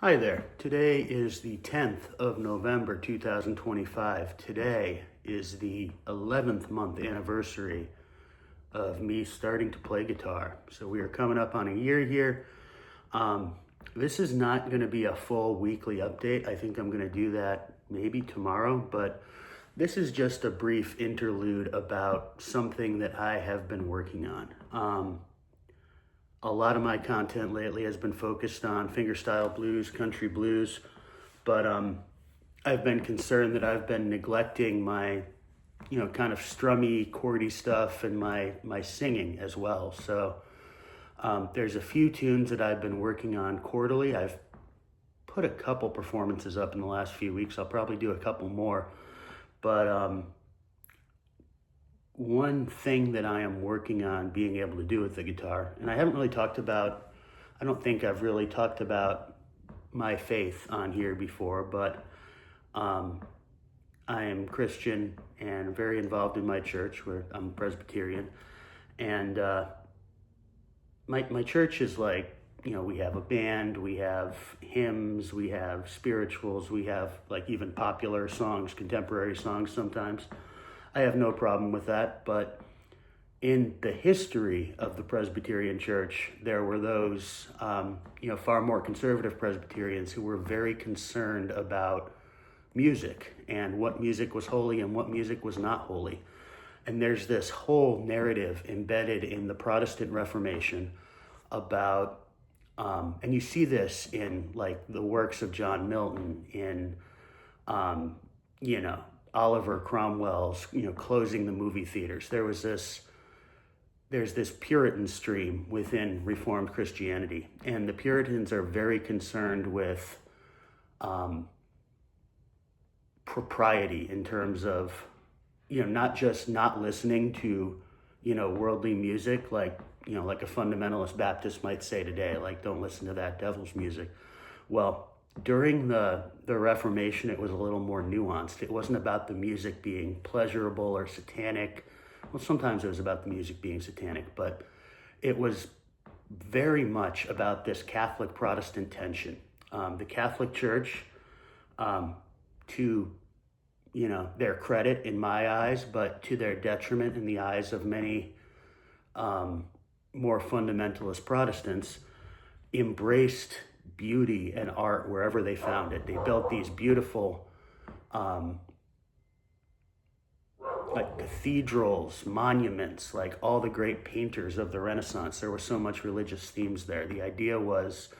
Hi there. Today is the 10th of November 2025. Today is the 11th month anniversary of me starting to play guitar. So we are coming up on a year here. This is not going to be a full weekly update. I think I'm going to do that maybe tomorrow, but this is just a brief interlude about something that I have been working on. A lot of my content lately has been focused on fingerstyle blues, country blues, but I've been concerned that I've been neglecting my, kind of strummy, chordy stuff and my singing as well. So there's a few tunes that I've been working on chordally. I've put a couple performances up in the last few weeks. I'll probably do a couple more, but one thing that I am working on being able to do with the guitar, and I don't think I've really talked about my faith on here before, but I am Christian and very involved in my church where I'm Presbyterian. And my church is like, we have a band, we have hymns, we have spirituals, we have like even popular songs, contemporary songs sometimes. I have no problem with that, but in the history of the Presbyterian Church, there were those, far more conservative Presbyterians who were very concerned about music and what music was holy and what music was not holy. And there's this whole narrative embedded in the Protestant Reformation about, and you see this in like the works of John Milton, in, Oliver Cromwell's, closing the movie theaters. There's this Puritan stream within Reformed Christianity, and the Puritans are very concerned with propriety in terms of, not just not listening to, worldly music, like a fundamentalist Baptist might say today, like don't listen to that devil's music. Well, during the Reformation, it was a little more nuanced. It wasn't about the music being pleasurable or satanic. Well, sometimes it was about the music being satanic, but it was very much about this Catholic Protestant tension. The Catholic Church, to their credit in my eyes, but to their detriment in the eyes of many more fundamentalist Protestants, embraced beauty and art wherever they found it. They built these beautiful like cathedrals, monuments, like all the great painters of the Renaissance. There were so much religious themes there. The idea was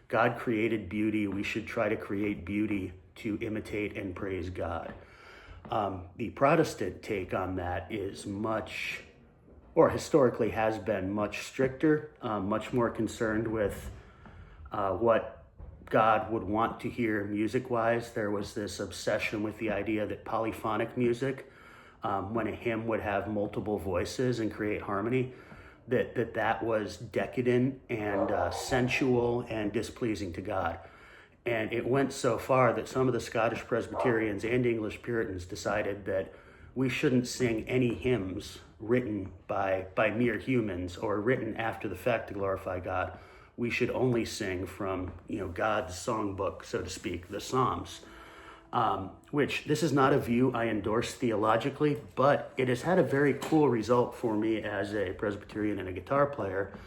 God created beauty. We should try to create beauty to imitate and praise God. The Protestant take on that is much, or historically has been much stricter, much more concerned with what God would want to hear music-wise. There was this obsession with the idea that polyphonic music, when a hymn would have multiple voices and create harmony, that was decadent and sensual and displeasing to God. And it went so far that some of the Scottish Presbyterians and English Puritans decided that we shouldn't sing any hymns written by mere humans or written after the fact to glorify God. We should only sing from, God's songbook, so to speak, the Psalms, which this is not a view I endorse theologically, but it has had a very cool result for me as a Presbyterian and a guitar player,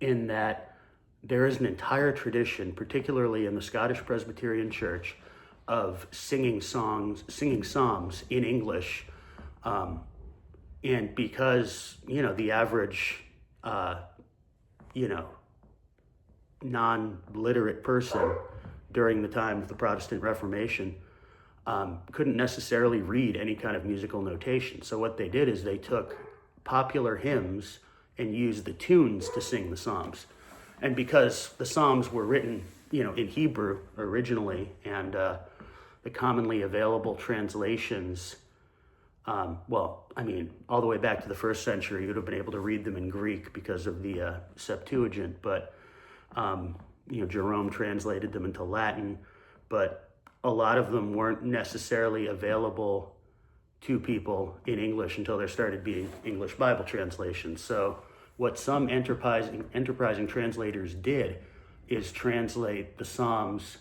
in that there is an entire tradition, particularly in the Scottish Presbyterian Church, of singing psalms in English, and because, the average, non-literate person during the time of the Protestant Reformation couldn't necessarily read any kind of musical notation. So what they did is they took popular hymns and used the tunes to sing the psalms. And because the psalms were written, in Hebrew originally, and the commonly available translations, all the way back to the first century, you'd have been able to read them in Greek because of the Septuagint, but Jerome translated them into Latin, but a lot of them weren't necessarily available to people in English until there started being English Bible translations. So what some enterprising translators did is translate the Psalms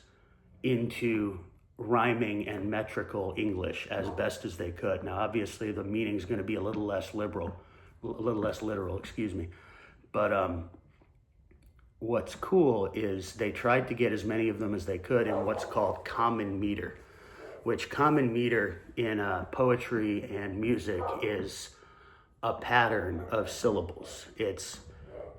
into rhyming and metrical English as best as they could. Now, obviously, the meaning is going to be a little less literal, excuse me. But what's cool is they tried to get as many of them as they could in what's called common meter, which common meter in poetry and music is a pattern of syllables. It's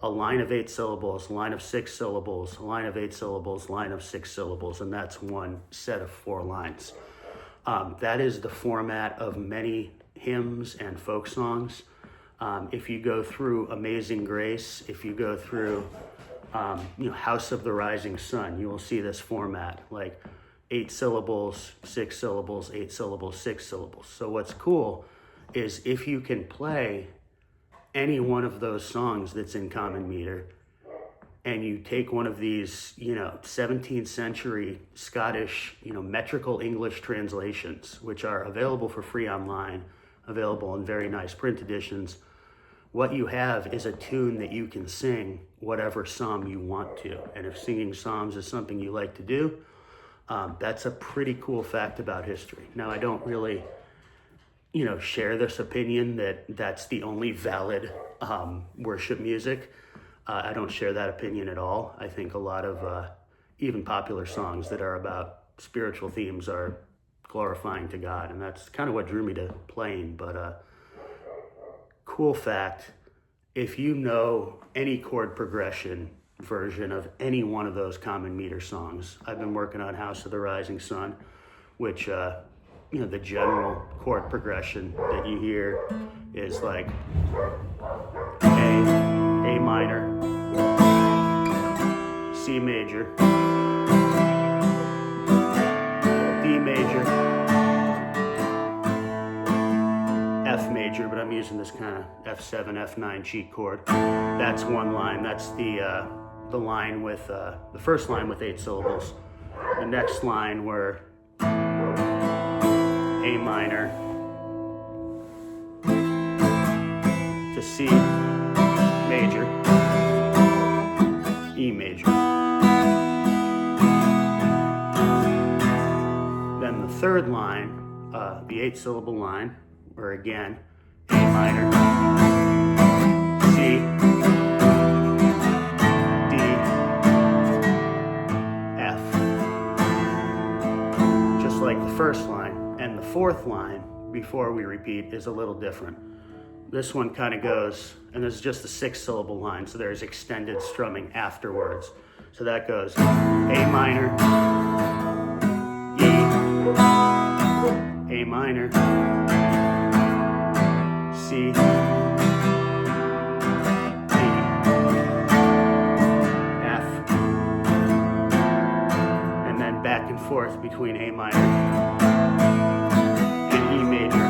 a line of 8 syllables, a line of 6 syllables, a line of 8 syllables, a line of 6 syllables, and that's one set of 4 lines. That is the format of many hymns and folk songs. If you go through Amazing Grace, if you go through House of the Rising Sun, you will see this format, like 8 syllables, 6 syllables, 8 syllables, 6 syllables. So what's cool is if you can play any one of those songs that's in common meter, and you take one of these, 17th century Scottish, metrical English translations, which are available for free online, available in very nice print editions, what you have is a tune that you can sing whatever psalm you want to. And if singing psalms is something you like to do, that's a pretty cool fact about history. Now, I don't really share this opinion that that's the only valid worship music. I don't share that opinion at all. I think a lot of even popular songs that are about spiritual themes are glorifying to God, and that's kind of what drew me to playing. But cool fact, if you know any chord progression version of any one of those common meter songs, I've been working on House of the Rising Sun, which the general chord progression that you hear is like A minor, C major, D major, F major, but I'm using this kind of F7, F9 cheat chord. That's one line. That's the line with the first line with 8 syllables. The next line where A minor to C major, E major. Then the third line, the 8-syllable line, or again, A minor, C, D, F. Just like the first line. And the fourth line, before we repeat, is a little different. This one kind of goes, and this is just a 6-syllable line, so there's extended strumming afterwards. So that goes A minor, E, A minor, C, D, F, and then back and forth between A minor and E major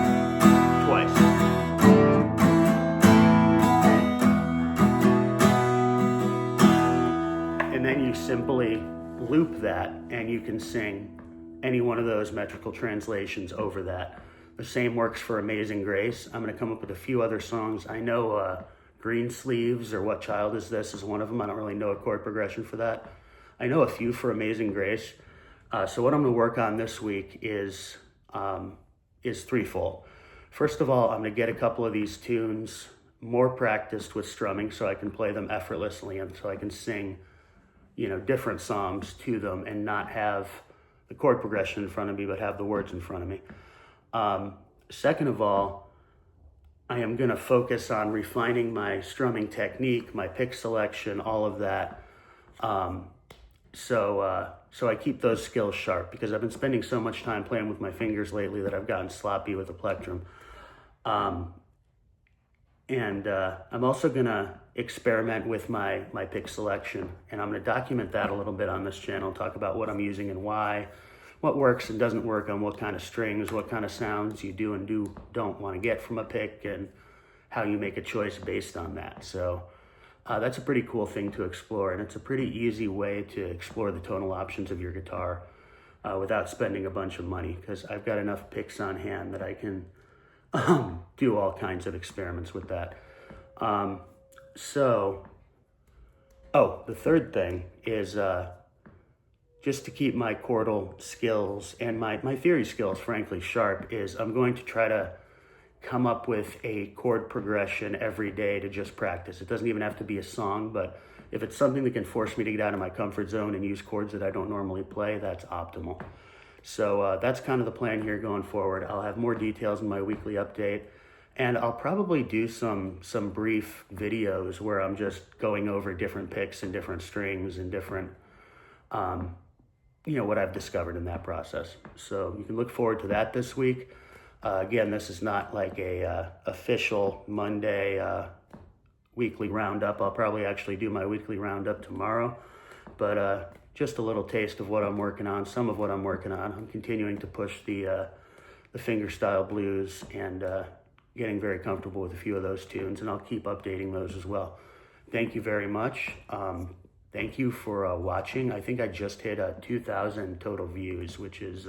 twice. And then you simply loop that and you can sing any one of those metrical translations over that. The same works for Amazing Grace. I'm going to come up with a few other songs. I know Green Sleeves or What Child Is This is one of them. I don't really know a chord progression for that. I know a few for Amazing Grace. So what I'm going to work on this week is threefold. First of all, I'm going to get a couple of these tunes more practiced with strumming so I can play them effortlessly and so I can sing, different psalms to them and not have the chord progression in front of me, but have the words in front of me. Second of all, I am going to focus on refining my strumming technique, my pick selection, all of that. So I keep those skills sharp because I've been spending so much time playing with my fingers lately that I've gotten sloppy with the plectrum. And I'm also going to experiment with my pick selection, and I'm going to document that a little bit on this channel, talk about what I'm using and why, what works and doesn't work on what kind of strings, what kind of sounds you do and don't want to get from a pick, and how you make a choice based on that. So that's a pretty cool thing to explore, and it's a pretty easy way to explore the tonal options of your guitar without spending a bunch of money, because I've got enough picks on hand that I can do all kinds of experiments with that. So Oh, the third thing is just to keep my chordal skills and my theory skills, frankly, sharp, is I'm going to try to come up with a chord progression every day to just practice. It doesn't even have to be a song, but if it's something that can force me to get out of my comfort zone and use chords that I don't normally play, that's optimal. So that's kind of the plan here going forward. I'll have more details in my weekly update, and I'll probably do some brief videos where I'm just going over different picks and different strings and different, what I've discovered in that process. So you can look forward to that this week. Again, this is not like a official Monday weekly roundup. I'll probably actually do my weekly roundup tomorrow, but just a little taste of what I'm working on, some of what I'm working on. I'm continuing to push the fingerstyle blues and getting very comfortable with a few of those tunes, and I'll keep updating those as well. Thank you very much. Thank you for watching. I think I just hit 2,000 total views, which is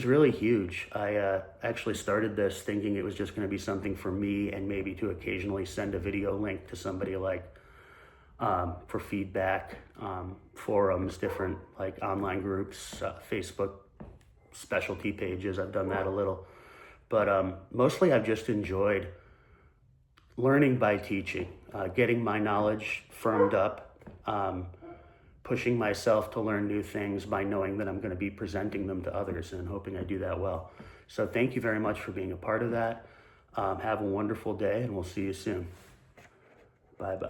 really huge. I actually started this thinking it was just going to be something for me and maybe to occasionally send a video link to somebody, like for feedback, forums, different like online groups, Facebook specialty pages. I've done that a little, but mostly I've just enjoyed learning by teaching, getting my knowledge firmed up, pushing myself to learn new things by knowing that I'm going to be presenting them to others and hoping I do that well. So thank you very much for being a part of that. Have a wonderful day, and we'll see you soon. Bye-bye.